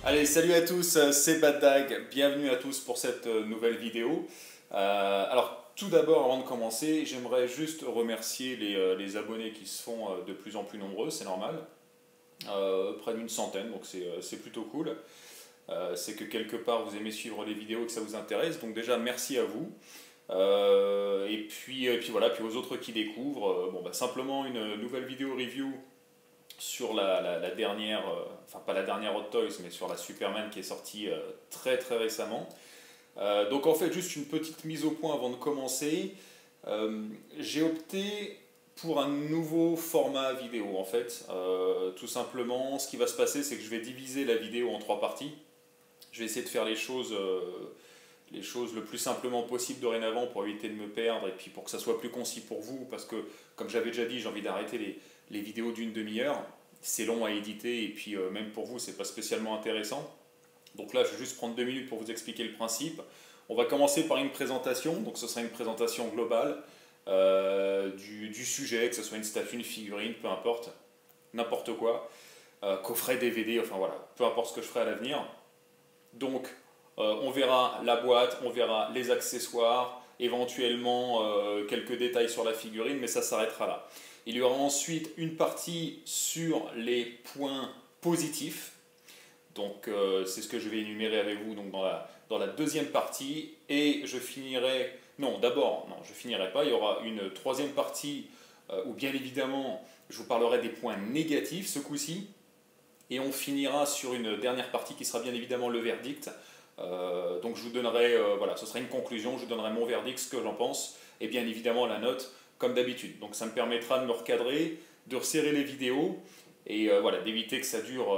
Allez, salut à tous, c'est Baddag, bienvenue à tous pour cette nouvelle vidéo. Alors, tout d'abord, avant de commencer, j'aimerais juste remercier les abonnés qui se font de plus en plus nombreux, c'est normal. Près d'une centaine, donc c'est plutôt cool. C'est que quelque part vous aimez suivre les vidéos et que ça vous intéresse, donc déjà merci à vous. Et puis voilà, puis aux autres qui découvrent, simplement une nouvelle vidéo review sur la dernière, enfin pas la dernière Hot Toys, mais sur la Superman qui est sortie très très récemment. Donc en fait, juste une petite mise au point avant de commencer. J'ai opté pour un nouveau format vidéo en fait. Tout simplement, ce qui va se passer, c'est que je vais diviser la vidéo en trois parties. Je vais essayer de faire les choses le plus simplement possible dorénavant pour éviter de me perdre et puis pour que ça soit plus concis pour vous, parce que comme j'avais déjà dit, j'ai envie d'arrêter les vidéos d'une demi-heure. C'est long à éditer et puis même pour vous, c'est pas spécialement intéressant. Donc là, je vais juste prendre 2 minutes pour vous expliquer le principe. On va commencer par une présentation, donc ce sera une présentation globale du sujet, que ce soit une statue, une figurine, peu importe, n'importe quoi, coffret DVD, enfin voilà, peu importe ce que je ferai à l'avenir. Donc on verra la boîte, on verra les accessoires, éventuellement quelques détails sur la figurine, mais ça s'arrêtera là. Il y aura ensuite une partie sur les points positifs. Donc c'est ce que je vais énumérer avec vous donc, dans la deuxième partie. Et je finirai... Non, d'abord, non, je finirai pas. Il y aura une troisième partie où bien évidemment je vous parlerai des points négatifs ce coup-ci. Et on finira sur une dernière partie qui sera bien évidemment le verdict. Donc je vous donnerai, voilà, ce sera une conclusion, je vous donnerai mon verdict, ce que j'en pense, et bien évidemment la note, comme d'habitude. Donc ça me permettra de me recadrer, de resserrer les vidéos, et voilà, d'éviter que ça dure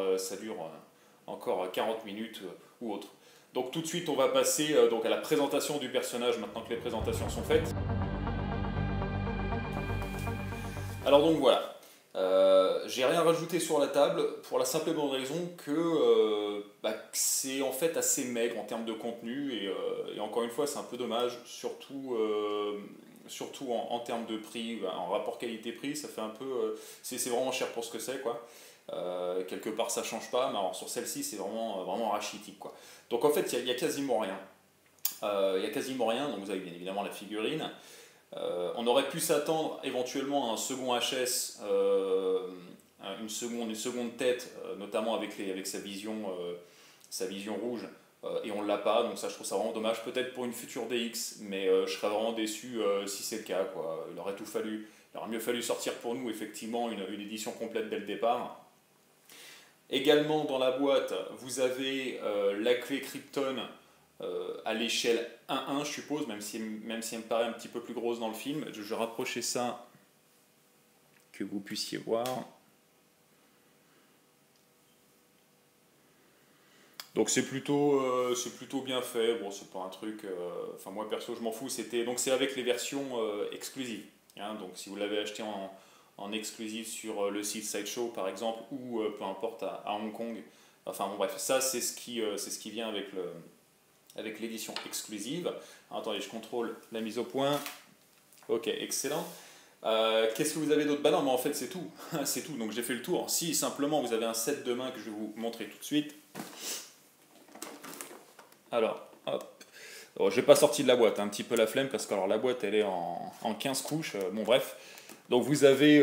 encore 40 minutes ou autre. Donc tout de suite on va passer donc à la présentation du personnage, maintenant que les présentations sont faites. Alors donc voilà. J'ai rien rajouté sur la table pour la simple et bonne raison que c'est en fait assez maigre en termes de contenu et encore une fois c'est un peu dommage, surtout en termes de prix, en rapport qualité-prix, ça fait un peu, c'est vraiment cher pour ce que c'est quoi. Quelque part ça change pas, mais alors sur celle-ci c'est vraiment rachitique quoi. Donc en fait il y a quasiment rien. Il y a quasiment rien, donc vous avez bien évidemment la figurine. On aurait pu s'attendre éventuellement à un second HS, une seconde tête, notamment avec sa vision rouge, et on ne l'a pas, donc ça je trouve ça vraiment dommage, peut-être pour une future DX, mais je serais vraiment déçu si c'est le cas, quoi. Il aurait mieux fallu sortir pour nous effectivement une édition complète dès le départ. Également dans la boîte, vous avez la clé Krypton à l'échelle 1-1, je suppose, même si elle me paraît un petit peu plus grosse dans le film. Je vais rapprocher ça, que vous puissiez voir. Donc c'est plutôt bien fait. Bon, c'est pas un truc... Enfin, moi, perso, je m'en fous. Donc c'est avec les versions exclusives. Hein, donc si vous l'avez acheté en exclusif sur le site Sideshow, par exemple, ou peu importe, à Hong Kong. Enfin, bon, bref, ça, c'est ce qui vient avec l'édition exclusive. Alors, attendez, je contrôle la mise au point. Ok, excellent. Qu'est-ce que vous avez d'autre? Bah non, mais en fait c'est tout. C'est tout, donc j'ai fait le tour. Si simplement vous avez un set de main que je vais vous montrer tout de suite. Alors, hop. Alors, je n'ai pas sorti de la boîte, un petit peu la flemme, parce que alors, la boîte elle est en 15 couches. Bon bref. Donc vous avez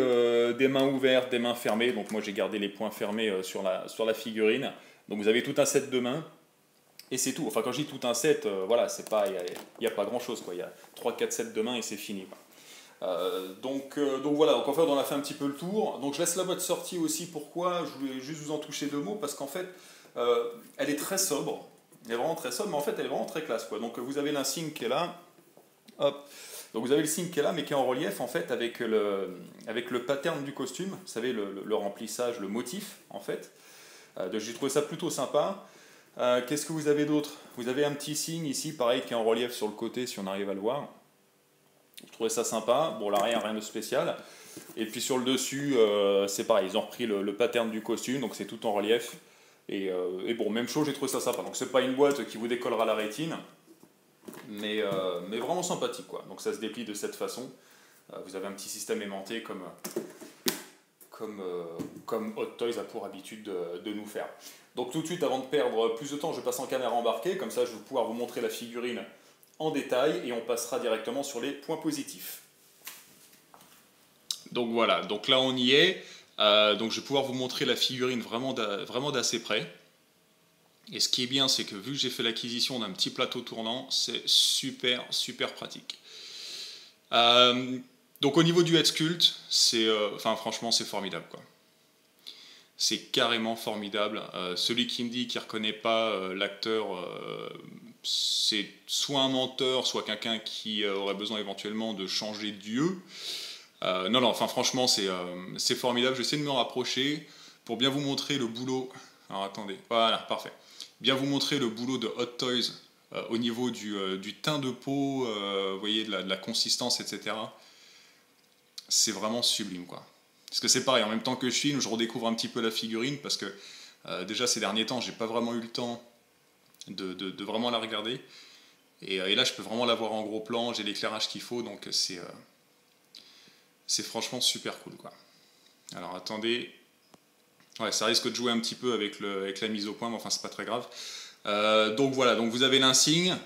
des mains ouvertes, des mains fermées. Donc moi j'ai gardé les points fermés sur la figurine. Donc vous avez tout un set de mains. Et c'est tout. Enfin, quand je dis tout un set, voilà, c'est pas, il n'y a pas grand chose, quoi. Il y a 3-4 sets de mains et c'est fini. Donc voilà, donc en fait, on a fait un petit peu le tour. Donc je laisse la boîte sortie aussi. Pourquoi? Je voulais juste vous en toucher 2 mots parce qu'en fait, elle est très sobre. Elle est vraiment très sobre, mais en fait, elle est vraiment très classe, quoi. Donc vous avez l'insigne qui est là. Hop. Donc vous avez le signe qui est là, mais qui est en relief, en fait, avec le pattern du costume. Vous savez, le remplissage, le motif, en fait. J'ai trouvé ça plutôt sympa. Qu'est-ce que vous avez d'autre? Vous avez un petit signe ici, pareil, qui est en relief sur le côté, si on arrive à le voir. Je trouvais ça sympa. Bon, l'arrière, rien de spécial. Et puis sur le dessus, c'est pareil, ils ont repris le pattern du costume, donc c'est tout en relief. Et bon, même chose, j'ai trouvé ça sympa. Donc c'est pas une boîte qui vous décollera la rétine, mais vraiment sympathique, quoi. Donc ça se déplie de cette façon. Vous avez un petit système aimanté comme Hot Toys a pour habitude de nous faire. Donc tout de suite, avant de perdre plus de temps, je passe en caméra embarquée, comme ça je vais pouvoir vous montrer la figurine en détail et on passera directement sur les points positifs. Donc voilà, donc là on y est. Donc je vais pouvoir vous montrer la figurine vraiment d'assez près. Et ce qui est bien, c'est que vu que j'ai fait l'acquisition d'un petit plateau tournant, c'est super pratique. Donc au niveau du head sculpt, franchement c'est formidable quoi. C'est carrément formidable. Celui qui me dit qu'il ne reconnaît pas l'acteur, c'est soit un menteur, soit quelqu'un qui aurait besoin éventuellement de changer de dieu. Non, enfin franchement c'est formidable. Je vais essayer de me rapprocher pour bien vous montrer le boulot. Alors attendez, voilà, parfait. Bien vous montrer le boulot de Hot Toys au niveau du teint de peau, vous voyez, de la consistance, etc. C'est vraiment sublime quoi. Parce que c'est pareil, en même temps que je filme, je redécouvre un petit peu la figurine parce que déjà ces derniers temps, j'ai pas vraiment eu le temps de vraiment la regarder. Et là, je peux vraiment la voir en gros plan, j'ai l'éclairage qu'il faut, donc c'est franchement super cool quoi. Alors attendez, ouais, ça risque de jouer un petit peu avec la mise au point, mais enfin c'est pas très grave. Donc voilà, donc vous avez l'insigne,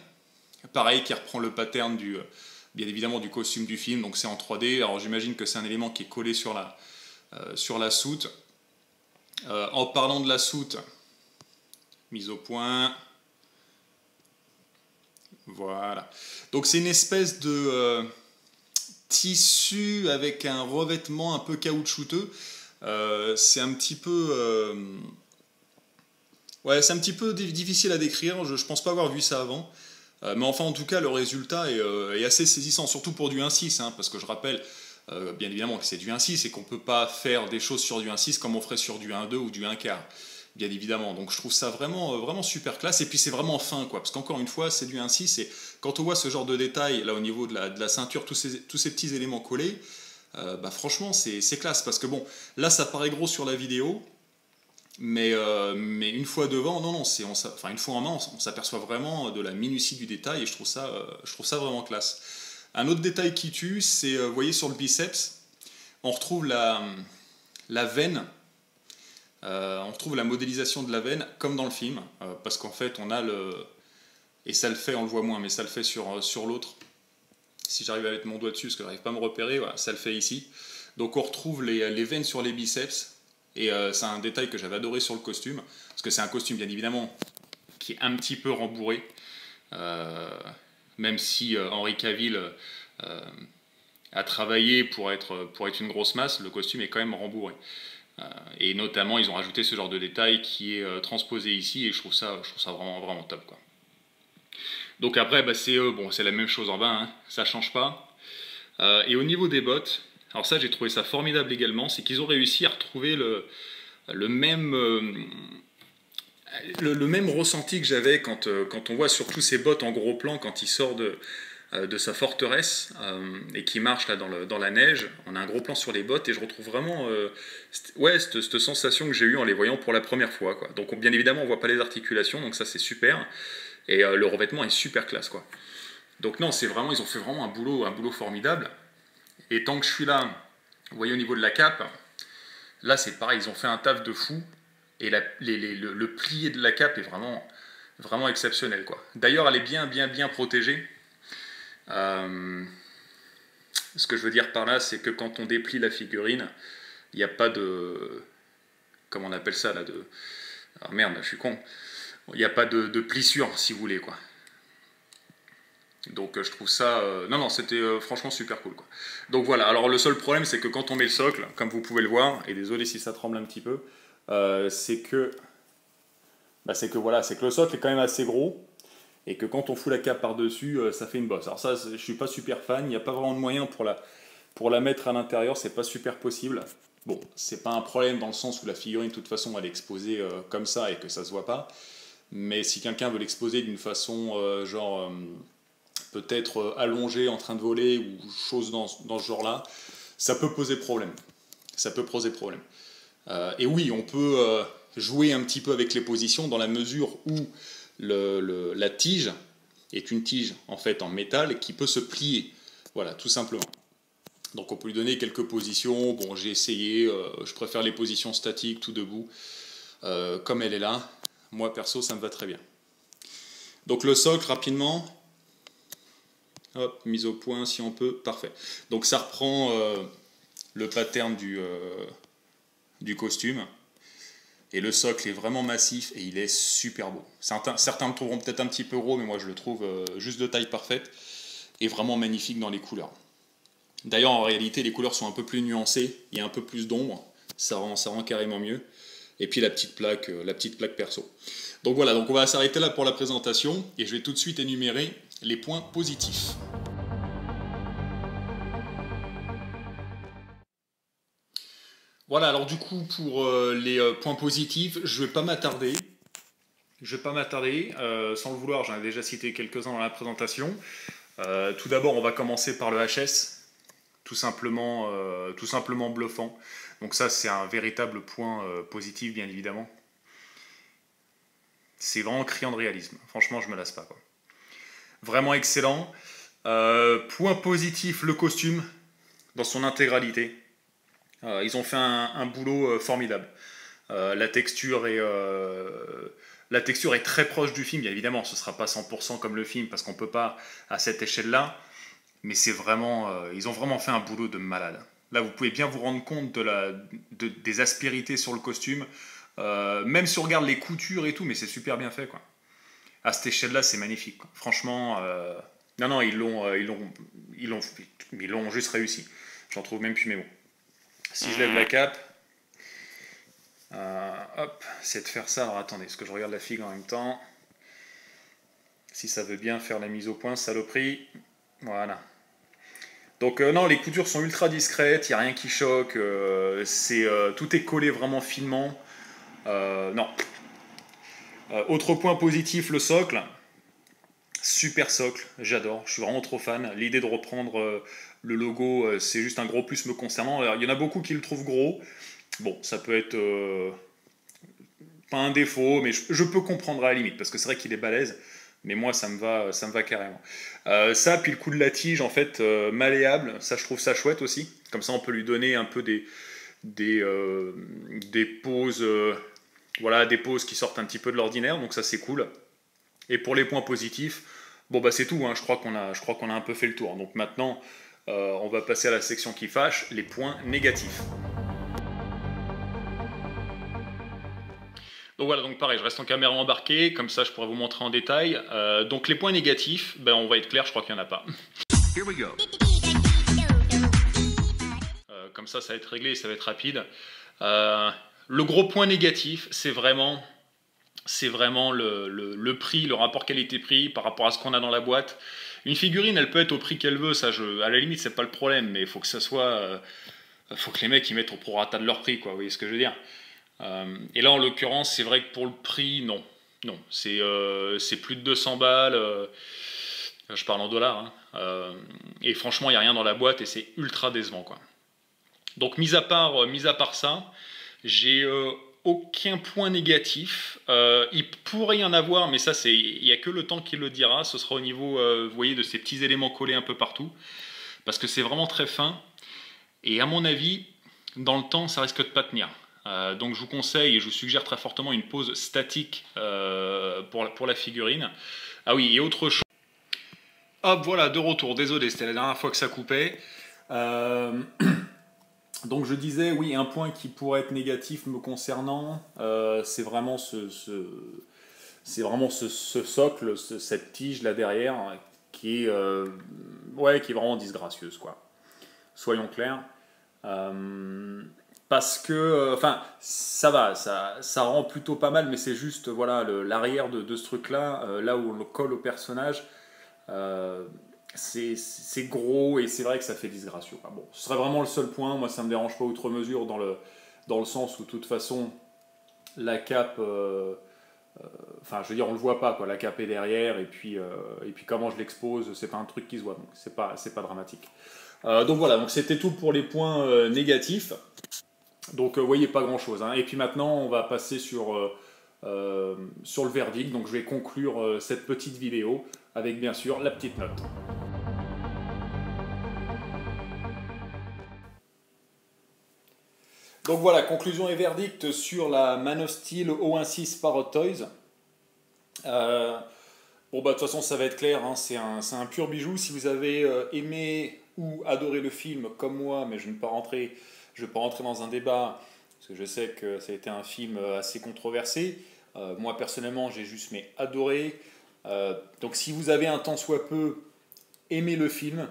pareil, qui reprend le pattern bien évidemment du costume du film, donc c'est en 3D. Alors j'imagine que c'est un élément qui est collé sur la soute. En parlant de la soute, mise au point. Voilà. Donc c'est une espèce de tissu avec un revêtement un peu caoutchouteux. C'est un petit peu... ouais, c'est un petit peu difficile à décrire. Je pense pas avoir vu ça avant. Mais enfin, en tout cas, le résultat est assez saisissant, surtout pour du 1.6, hein, parce que je rappelle, bien évidemment, que c'est du 1.6 et qu'on ne peut pas faire des choses sur du 1.6 comme on ferait sur du 1.2 ou du 1/4, bien évidemment. Donc je trouve ça vraiment super classe, et puis c'est vraiment fin, quoi, parce qu'encore une fois, c'est du 1.6, et quand on voit ce genre de détails, là, au niveau de la ceinture, tous ces petits éléments collés, bah, franchement, c'est classe, parce que bon, là, ça paraît gros sur la vidéo, mais une fois devant, non, une fois en main, on s'aperçoit vraiment de la minutie du détail, et je trouve ça vraiment classe. Un autre détail qui tue, c'est, vous voyez sur le biceps, on retrouve la veine, on retrouve la modélisation de la veine comme dans le film, parce qu'en fait on a et ça le fait, on le voit moins, mais ça le fait sur l'autre. Si j'arrive à mettre mon doigt dessus, parce que j'arrive pas à me repérer, voilà, ça le fait ici. Donc on retrouve les veines sur les biceps. Et c'est un détail que j'avais adoré sur le costume, parce que c'est un costume bien évidemment qui est un petit peu rembourré, même si Henry Cavill a travaillé pour être une grosse masse, le costume est quand même rembourré. Et notamment ils ont rajouté ce genre de détail qui est transposé ici, et je trouve ça vraiment top quoi. Donc après bah, c'est la même chose en bas, hein, ça change pas. Et au niveau des bottes, alors ça j'ai trouvé ça formidable également, c'est qu'ils ont réussi à retrouver le même ressenti que j'avais quand on voit surtout ces bottes en gros plan quand il sort de sa forteresse et qui marche là dans la neige. On a un gros plan sur les bottes et je retrouve vraiment cette sensation que j'ai eue en les voyant pour la première fois quoi. Donc bien évidemment on voit pas les articulations, donc ça c'est super, et le revêtement est super classe quoi. Donc non, ils ont fait vraiment un boulot formidable. Et tant que je suis là, vous voyez au niveau de la cape, là c'est pareil, ils ont fait un taf de fou, et le plié de la cape est vraiment exceptionnel quoi. D'ailleurs elle est bien protégée. Ce que je veux dire par là, c'est que quand on déplie la figurine, il n'y a pas de... Comment on appelle ça là de... Ah merde, je suis con. Il n'y a pas de plissure si vous voulez quoi. Donc je trouve ça... Non, c'était franchement super cool quoi. Donc voilà, alors le seul problème c'est que quand on met le socle, comme vous pouvez le voir, et désolé si ça tremble un petit peu, c'est que le socle est quand même assez gros, et que quand on fout la cape par-dessus, ça fait une bosse. Alors ça, je suis pas super fan, il n'y a pas vraiment de moyen pour la mettre à l'intérieur, c'est pas super possible. Bon, c'est pas un problème dans le sens où la figurine de toute façon elle est exposée comme ça et que ça se voit pas, mais si quelqu'un veut l'exposer d'une façon peut-être allongé, en train de voler, ou chose dans ce genre-là, ça peut poser problème. Et oui, on peut jouer un petit peu avec les positions dans la mesure où la tige est une tige en fait en métal qui peut se plier. Voilà, tout simplement. Donc on peut lui donner quelques positions. Bon, j'ai essayé, je préfère les positions statiques, tout debout, comme elle est là. Moi perso, ça me va très bien. Donc le socle, rapidement. Hop, mise au point si on peut, parfait. Donc ça reprend le pattern du costume. Et le socle est vraiment massif et il est super beau. Certains le trouveront peut-être un petit peu gros, mais moi je le trouve juste de taille parfaite et vraiment magnifique dans les couleurs. D'ailleurs, en réalité, les couleurs sont un peu plus nuancées, il y a un peu plus d'ombre, ça rend carrément mieux. Et puis la petite plaque perso. Donc voilà, donc on va s'arrêter là pour la présentation et je vais tout de suite énumérer les points positifs. Voilà, alors du coup, pour les points positifs, je ne vais pas m'attarder. Sans le vouloir, j'en ai déjà cité quelques-uns dans la présentation. Tout d'abord, on va commencer par le HS, tout simplement bluffant. Donc ça, c'est un véritable point positif, bien évidemment. C'est vraiment criant de réalisme. Franchement, je me lasse pas, quoi. Vraiment excellent. Point positif, le costume, dans son intégralité. Ils ont fait un boulot formidable. La texture est très proche du film, bien évidemment, ce ne sera pas 100% comme le film, parce qu'on ne peut pas à cette échelle-là, mais c'est vraiment, ils ont vraiment fait un boulot de malade. Là, vous pouvez bien vous rendre compte des aspérités sur le costume, même si on regarde les coutures et tout, mais c'est super bien fait, quoi. À cette échelle-là, c'est magnifique, quoi. Franchement, non, ils l'ont juste réussi. J'en trouve même plus mes mots. Si je lève la cape, hop, c'est de faire ça. Alors attendez, est-ce que je regarde la figue en même temps? Si ça veut bien faire la mise au point, saloperie. Voilà. Donc non, les coutures sont ultra discrètes, il n'y a rien qui choque, tout est collé vraiment finement. Non. Autre point positif, le socle. Super socle, j'adore, je suis vraiment trop fan. L'idée de reprendre le logo, c'est juste un gros plus me concernant. Alors, il y en a beaucoup qui le trouvent gros. Bon, ça peut être pas un défaut, mais je peux comprendre à la limite, parce que c'est vrai qu'il est balèze, mais moi ça me va carrément. Ça, puis le coup de la tige, en fait, malléable, ça je trouve ça chouette aussi. Comme ça on peut lui donner un peu des poses, voilà, des poses qui sortent un petit peu de l'ordinaire, donc ça c'est cool. Et pour les points positifs, bon bah c'est tout, hein, je crois qu'on a un peu fait le tour. Donc maintenant, on va passer à la section qui fâche, les points négatifs. Donc voilà, donc pareil, je reste en caméra embarquée, comme ça je pourrais vous montrer en détail. Donc les points négatifs, ben on va être clair, je crois qu'il n'y en a pas. Here we go. Comme ça va être réglé, ça va être rapide. Le gros point négatif, c'est vraiment le prix, le rapport qualité-prix par rapport à ce qu'on a dans la boîte. Une figurine, elle peut être au prix qu'elle veut, ça, à la limite, c'est pas le problème, mais il faut que ça soit, faut que les mecs ils mettent au prorata de leur prix, quoi. Vous voyez ce que je veux dire? Et là, en l'occurrence, c'est vrai que pour le prix, non, c'est plus de 200 balles. Je parle en dollars, hein. Et franchement, il n'y a rien dans la boîte et c'est ultra décevant, quoi. Donc, mis à part ça, j'ai aucun point négatif. Il pourrait y en avoir, mais ça, il n'y a que le temps qui le dira. Ce sera au niveau, vous voyez, de ces petits éléments collés un peu partout. Parce que c'est vraiment très fin. Et à mon avis, dans le temps, ça risque de pas tenir. Donc je vous conseille et je vous suggère très fortement une pose statique pour la figurine. Ah oui, et autre chose. Hop, voilà, de retour. Désolé, c'était la dernière fois que ça coupait. Donc je disais, oui, un point qui pourrait être négatif me concernant, c'est vraiment ce socle, cette tige là derrière, qui est vraiment disgracieuse, quoi. Soyons clairs. Parce que, enfin, ça va, ça rend plutôt pas mal, mais c'est juste, voilà, l'arrière de ce truc-là, là où on le colle au personnage, c'est gros et c'est vrai que ça fait disgracieux. Bon, ce serait vraiment le seul point. Moi, ça me dérange pas outre mesure dans le sens où, de toute façon, la cape, enfin, je veux dire, on le voit pas, quoi. La cape est derrière et puis comment je l'expose, c'est pas un truc qui se voit, donc c'est pas dramatique. Donc voilà, donc c'était tout pour les points négatifs. Donc vous voyez, pas grand chose, hein. Et puis maintenant on va passer sur le verdict. Donc je vais conclure cette petite vidéo avec bien sûr la petite note. Donc voilà, conclusion et verdict sur la Man of Steel O16 par Hot Toys. Bon bah de toute façon ça va être clair, hein, c'est un pur bijou. Si vous avez aimé ou adoré le film comme moi, mais je ne vais pas rentrer dans un débat, parce que je sais que ça a été un film assez controversé. Moi personnellement j'ai juste adoré. Donc si vous avez un tant soit peu aimé le film,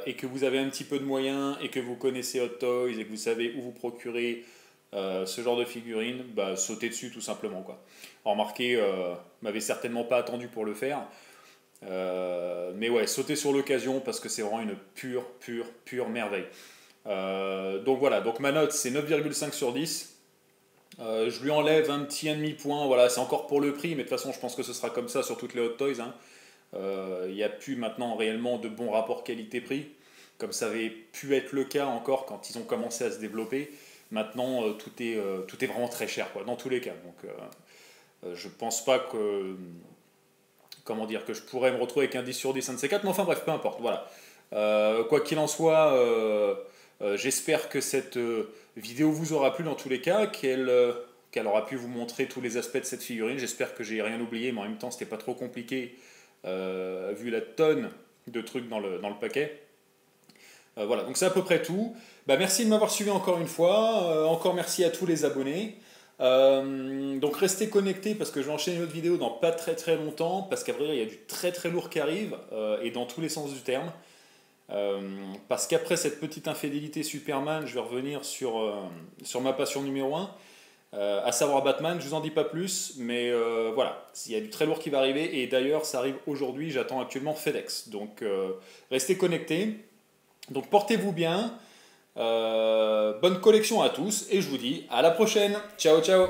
et que vous avez un petit peu de moyens, et que vous connaissez Hot Toys, et que vous savez où vous procurer ce genre de figurines, bah, sautez dessus tout simplement, quoi. Remarquez, m'avez certainement pas attendu pour le faire, mais ouais, sautez sur l'occasion parce que c'est vraiment une pure merveille. Donc voilà, donc ma note c'est 9,5 sur 10. Je lui enlève un petit demi-point, voilà, c'est encore pour le prix, mais de toute façon je pense que ce sera comme ça sur toutes les Hot Toys, hein. Il n'y a plus maintenant réellement de bons rapports qualité-prix, comme ça avait pu être le cas encore quand ils ont commencé à se développer. Maintenant, tout est vraiment très cher, quoi, dans tous les cas. Donc, je pense pas que, comment dire, que je pourrais me retrouver avec un 10 sur 10, un de ces 4, mais enfin bref, peu importe, voilà. Quoi qu'il en soit, j'espère que cette vidéo vous aura plu dans tous les cas, qu'elle aura pu vous montrer tous les aspects de cette figurine. J'espère que j'ai rien oublié, mais en même temps, c'était pas trop compliqué. Vu la tonne de trucs dans le paquet. Voilà, donc c'est à peu près tout. Bah, merci de m'avoir suivi encore une fois. Encore merci à tous les abonnés. Donc restez connectés parce que je vais enchaîner une autre vidéo dans pas très longtemps. Parce qu'à vrai dire, il y a du très lourd qui arrive, et dans tous les sens du terme. Parce qu'après cette petite infidélité Superman, je vais revenir sur ma passion numéro 1. À savoir Batman, je vous en dis pas plus, mais voilà, il y a du très lourd qui va arriver, et d'ailleurs ça arrive aujourd'hui, j'attends actuellement FedEx, donc restez connectés, donc portez-vous bien, bonne collection à tous, et je vous dis à la prochaine, ciao ciao.